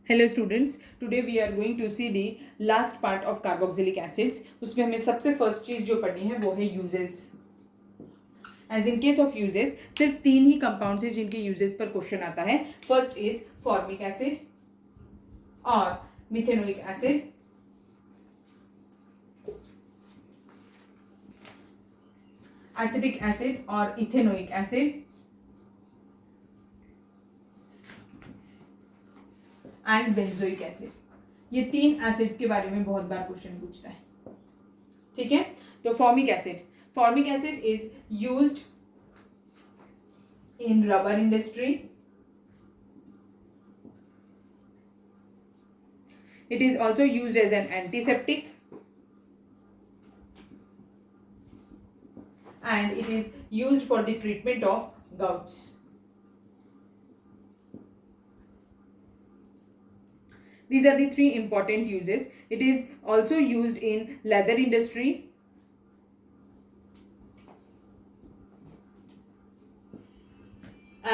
Hello students, today we are going to see the last part of carboxylic acids. उसमें हमें सबसे first चीज जो पढ़नी है वो है uses. As in case of uses सिर्फ 3 ही कंपाउंड्स हैं जिनके यूजेस पर क्वेश्चन आता है. फर्स्ट इज फॉर्मिक एसिड और मिथेनोइक एसिड, एसिटिक एसिड और ethanoic acid and benzoic acid. ये 3 एसिड्स के बारे में बहुत बार क्वेश्चन पूछता है. ठीक है, तो formic acid is used in rubber industry. It is also used as an antiseptic and it is used for the treatment of gouts. These are the 3 important uses. It is also used in leather industry,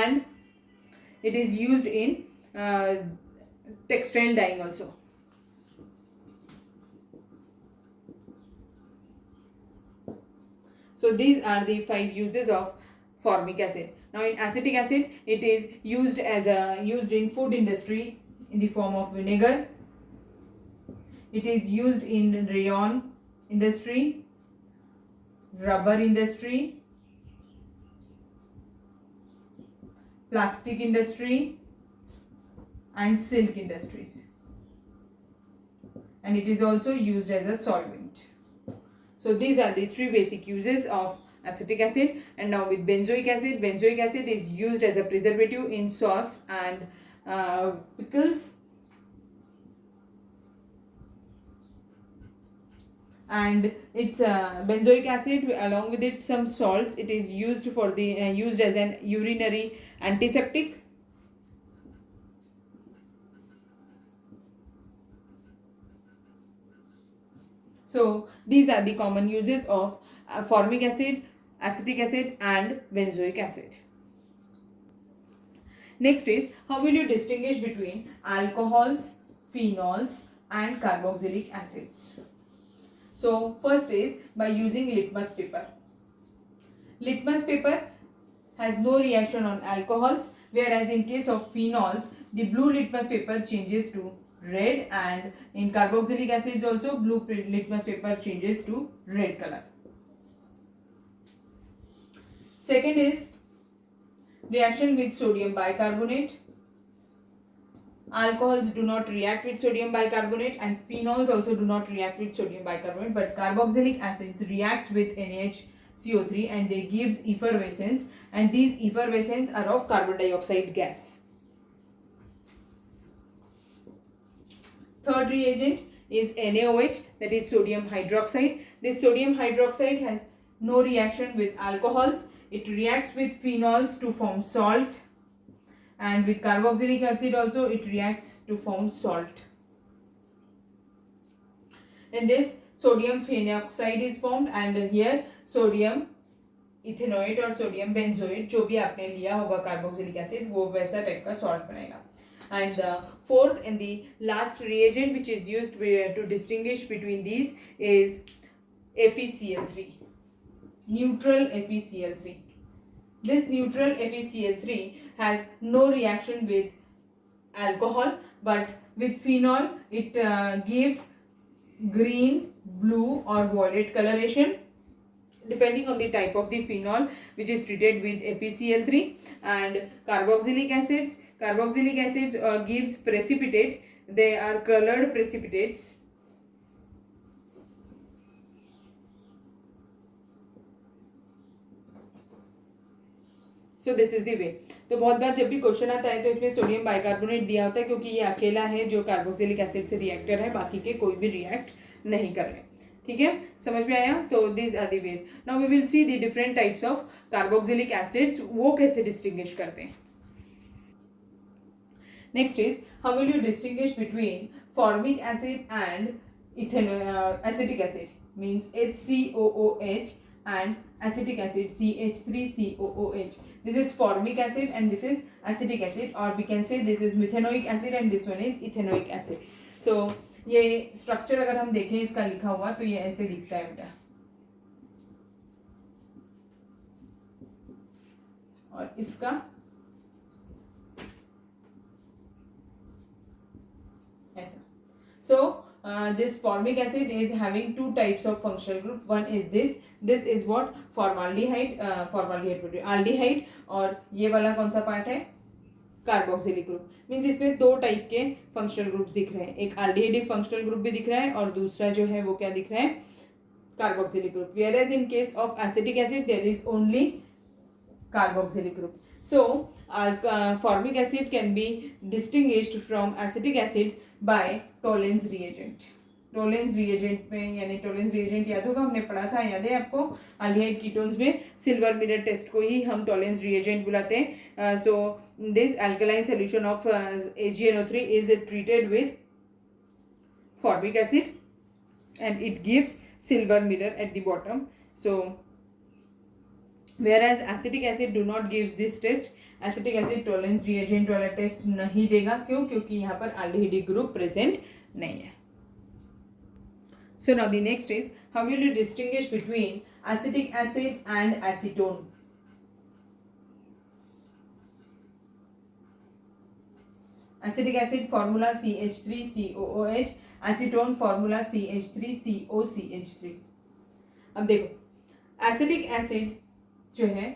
and it is used in textile dyeing also. So these are the 5 uses of formic acid. Now in acetic acid, it is used used in food industry in the form of vinegar. It is used in rayon industry, rubber industry, plastic industry and silk industries, and it is also used as a solvent. So these are the 3 basic uses of acetic acid. And now with benzoic acid is used as a preservative in sauce and pickles, and it's benzoic acid along with it some salts. It is used for the used as an urinary antiseptic. So these are the common uses of formic acid, acetic acid and benzoic acid. Next is, how will you distinguish between alcohols, phenols and carboxylic acids? So first is by using litmus paper. Litmus paper has no reaction on alcohols, whereas in case of phenols, the blue litmus paper changes to red, and in carboxylic acids also blue litmus paper changes to red color. Second is reaction with sodium bicarbonate. Alcohols do not react with sodium bicarbonate and phenols also do not react with sodium bicarbonate, but carboxylic acids reacts with NaHCO3 and they gives effervescence, and these effervescence are of carbon dioxide gas. Third reagent is NaOH, that is sodium hydroxide. This sodium hydroxide has no reaction with alcohols. It reacts with phenols to form salt, and with carboxylic acid also it reacts to form salt. In this sodium phenoxide is formed, and here sodium ethanoate और sodium benzoate जो भी आपने लिया होगा carboxylic acid वो वैसा type का salt बनेगा. And the fourth and the last reagent which is used to distinguish between these is FeCl3, neutral FeCl3. This neutral FeCl3 has no reaction with alcohol, but with phenol it gives green, blue or violet coloration depending on the type of the phenol which is treated with FeCl3. And carboxylic acids gives precipitate. They are colored precipitates. So this is the way. तो बहुत बार जब भी question आता है तो इसमें sodium bicarbonate दिया होता है क्योंकि ये अकेला है जो कार्बोक्सिलिक एसिड से रिएक्टर है, बाकी के कोई भी रिएक्ट नहीं कर रहे. ठीक है, समझ में आया? तो this are the ways. Now we will see the different types of carboxylic acids, वो कैसे डिस्टिंग्विश करते हैं. Next is, how will you distinguish between formic acid and acetic acid. Means HCOOH and acetic acid CH3COOH. This is formic acid and this is acetic acid, or we can say this is methanoic acid and this one is ethanoic acid. So ये structure अगर हम देखें इसका लिखा हुआ तो ये ऐसे दिखता है बेटा, और इसका ऐसा. So this formic acid is having two types of functional group. One is this is what formaldehyde, aldehyde, और ये वाला कौन सा पार्ट है, कार्बोक्सिलिक ग्रुप. मीन्स इसमें दो टाइप के फंक्शनल ग्रुप्स दिख रहे हैं, एक aldehydic फंक्शनल ग्रुप भी दिख रहा है और दूसरा जो है वो क्या दिख रहा है, carboxylic group. whereas in case of acetic acid there is only carboxylic group. So formic acid can be distinguished from acetic acid by Tollens reagent. Tollens reagent में, यानी टोलेंस रिएजेंट याद होगा, हमने पढ़ा था, याद है आपको, अल्डिहाइड कीटोन्स में सिल्वर मिरर टेस्ट को ही हम टोलेंस रिएजेंट बुलाते हैं. So this alkaline solution of AgNO3 is treated with formic acid and it gives silver mirror at the bottom. So whereas acetic acid do not gives this test. acetic acid Tollens reagent वाला test नहीं देगा. क्यों? क्योंकि यहाँ पर aldehydic group present नहीं है. So now the next is, how will you distinguish between acetic acid and acetone? Acetic acid formula CH3COOH, acetone formula CH3COCH3. अब देखो, acetic acid जो है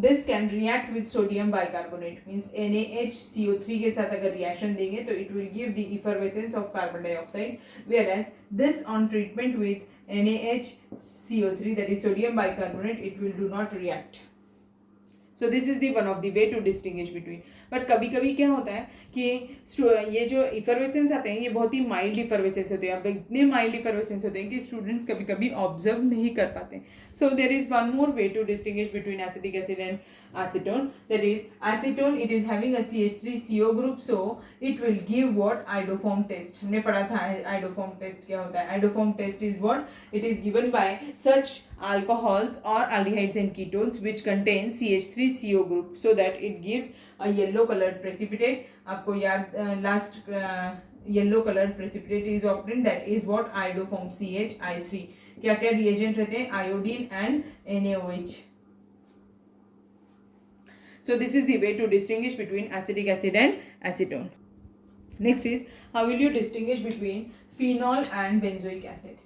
this can react with sodium bicarbonate, means NaHCO3 के साथ अगर reaction देंगे तो it will give the effervescence of carbon dioxide, whereas this on treatment with NaHCO3, that is sodium bicarbonate, it will do not react. So this is the one of the way to distinguish between. But कभी कभी क्या होता है कि ये जो effervescence आते हैं ये बहुत ही माइल्ड इफर्वेसेंस होते हैं. अब इतने माइल्ड इफर्वेसेंस होते हैं कि स्टूडेंट्स कभी कभी ऑब्जर्व नहीं कर पाते. So there is one more way to distinguish between acetic acid and acetone. That is acetone, it is having a CH3CO group, so it will give what, iodoform test. हमने पढ़ा था iodoform test क्या होता है. iodoform test is what, it is given by such alcohols or aldehydes and ketones which contain CH3CO group, so that it gives a yellow colored precipitate. आपको याद last yellow colored precipitate is obtained, that is what, iodoform CHI3. क्या क्या reagent रहते हैं, iodine and NaOH. So this is the way to distinguish between acetic acid and acetone. Next is, how will you distinguish between phenol and benzoic acid?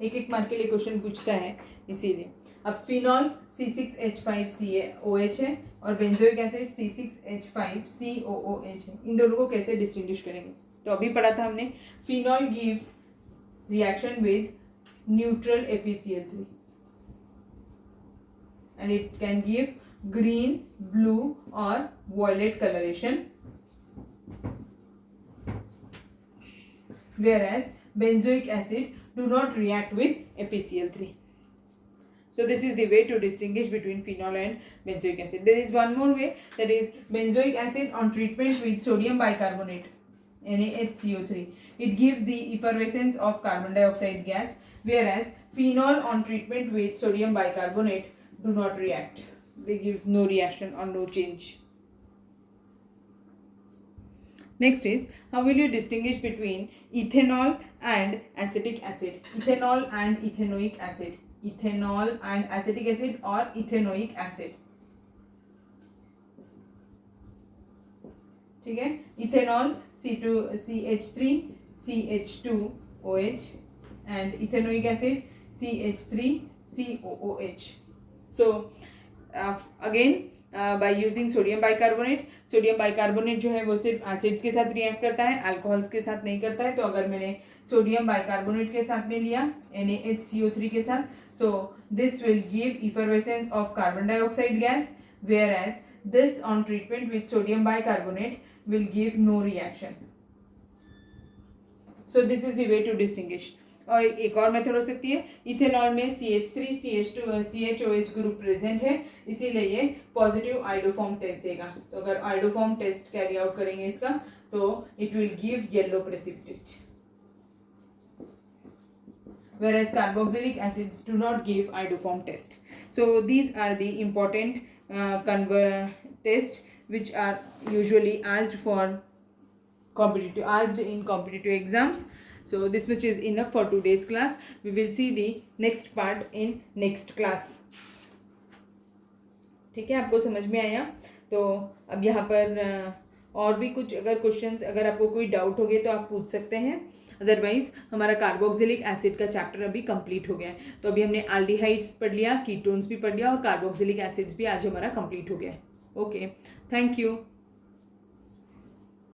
एक एक mark के लिए question पूछता है, इसीलिए. अब फिनॉल C6H5CaOH है और बेंजोइक एसिड C6H5COOH है. इन दोनों को कैसे डिस्टिंग्विश करेंगे? तो अभी पढ़ा था हमने, phenol gives reaction with neutral FeCl3 and it can give green, blue or violet coloration, whereas benzoic acid do not react with FeCl3. So this is the way to distinguish between phenol and benzoic acid. There is one more way, that is benzoic acid on treatment with sodium bicarbonate, NaHCO3. It gives the effervescence of carbon dioxide gas, whereas phenol on treatment with sodium bicarbonate do not react. They gives no reaction or no change. Next is, how will you distinguish between ethanol and acetic acid? Ethanol and ethanoic acid. Ethanol and acetic acid or ethanoic acid. ठीक है, ethanol CH3CH2OH and ethanoic acid CH3COOH. So again by using sodium bicarbonate जो है वो सिर्फ acid के साथ react करता है, अल्कोहल्स के साथ नहीं करता है. तो अगर मैंने सोडियम बाइकार्बोनेट के साथ में लिया NaHCO3 के साथ, so this will give effervescence of carbon dioxide gas, whereas this on treatment with sodium bicarbonate will give no reaction. So this is the way to distinguish. और एक और मेथड हो सकती है, इथेनॉल में CH3CH2CHOH ग्रुप प्रेजेंट है, इसीलिए ये पॉजिटिव आइडोफॉर्म टेस्ट देगा. तो अगर आइडोफॉर्म टेस्ट कैरी आउट करेंगे इसका, तो it will give yellow precipitate. whereas carboxylic acids do not give iodoform test. So these are the important tests which are usually asked in competitive exams. So this much is enough for today's class. We will see the next part in next class. ठीक है, आपको समझ में आया? तो अब यहाँ पर और भी कुछ अगर क्वेश्चंस, अगर आपको कोई डाउट हो गए तो आप पूछ सकते हैं. अदरवाइज हमारा कार्बोक्सिलिक एसिड का चैप्टर अभी कंप्लीट हो गया है. तो अभी हमने एल्डिहाइड्स पढ़ लिया, कीटोन्स भी पढ़ लिया और कार्बोक्सिलिक एसिड्स भी आज हमारा कंप्लीट हो गया है. Okay, thank you.